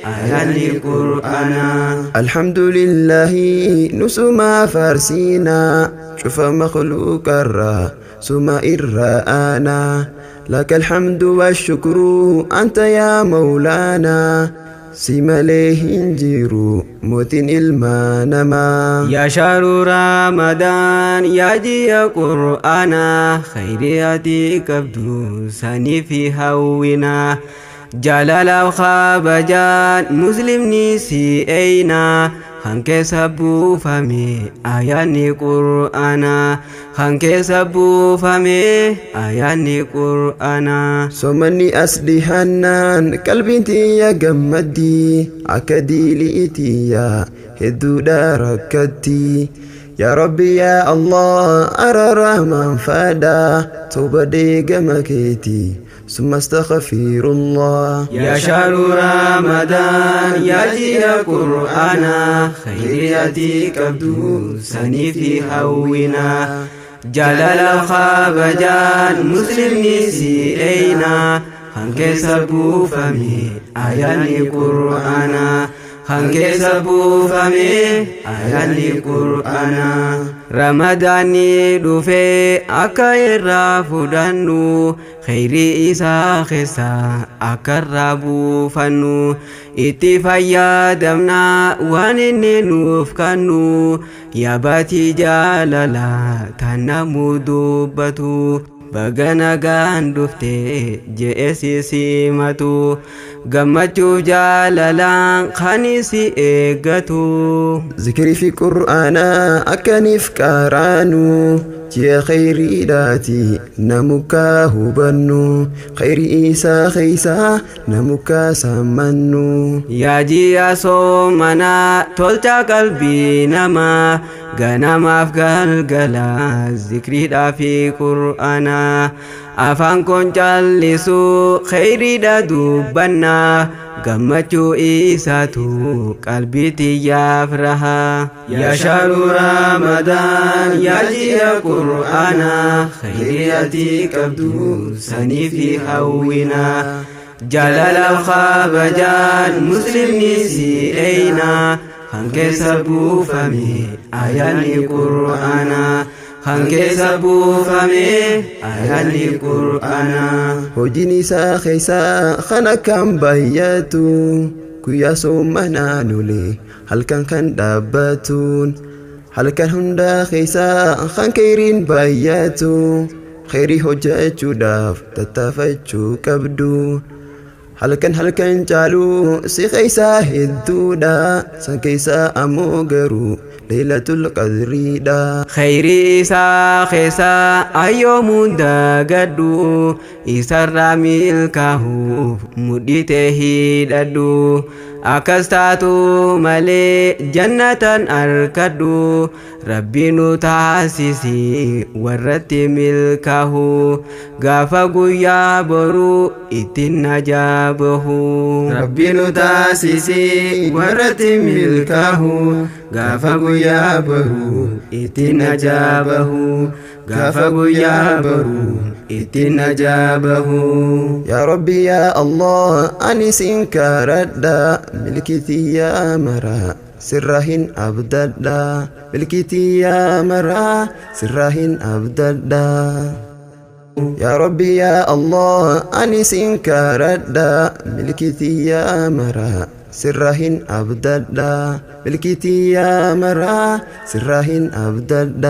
ayani Qur'ana. Alhamdulillahi nusuma farsina shufa makhluqarra suma irra'ana lakal hamdu wasyukru anta ya maulana simale hinjiru mutin ilma nama. Ya shahru Ramadan ya jiya Qur'ana khairiyati kabdu sani fi hawina jalala khabajan muslim ni si aina hanke sabu fami ayani Qur'ana hanke sabu fami ayani Qur'ana. Somani asdihanan kalbinti ya gammadi akadili itiya heduda rakati ya Rabbi ya Allah arara man fada tubade gamaketi ثم استغفر الله. يا شهر رمضان يا جيا قرآنا خيرياتي كبدو سني في هونا جلال الخابجان مسلم نسي أينا هنك سبو فمي آياني قرآنا hanke sabu fami ayani Qur'ana. Ramadani dhufe akka irraa fudhannu khayri isaa keessa akka irraa buufannu itti fayyadamna waan inni nuuf kennu yaabati jaalala tan namu dubbatu baga nagaan dhufte je'esi simatu gammachuu jaalalaan kan si eeggatu. Zikri fi Qur'aana akkaniif qaaraanu ji'a khayriidhaati namuka hubannu khayri isaa keeysa namuka sammannu. Yaa ji'a soomana tolcha qalbii namaa ganamaaf galgala zikriidhaa fi Qur'aana afaan kon callisu khayriidha dubbanna gammachuu isaatu qalbii tiyyaaf raha. Yaa shahru Ramadan yaa ji'a Qur'aana khayriyati qabdu sanii fi hawwina jalala alkhabajan muslimni si ayna hanke sabu fami ayani Qur'ana hanke sabu fami ayani Qur'ana. Hojiin isaa keeysa kana kan bayyatu guyyaa soommanaa lole halkan kan dhaabbatuun halkan hunda keeysa kan khayriin bayyatu khayrii hojjechuudhaaf tattaafachuu qabdu halkan caalu si keeysa hedduudha san keeysa ammoo garuu Lailatul Qadriidha. Khayri isaa keessa ayyoomuun dagadhu isarraa milkaahuuf mudhite hidhadhu akkas taatu malee jannatan arkadhu rabbi nu taasisi warratti milkaahu gaafa guyyaa boru ittiin najaabahu. Rabbi nu taasisi warratti milkaahu gaafa guyyaa boru ittiin najaabahu gaafa guyyaa boru ittiin najaabahu. Ya Rabbi ya Allah ani sin karadha milkiti ya mara sirrahin abdadha milkiti ya mara sirrahin abdadha. Ya Rabbi ya Allah ani sin karadha milkiti ya mara sirrahin abdadha milkiti ya mara sirrahin abdadha.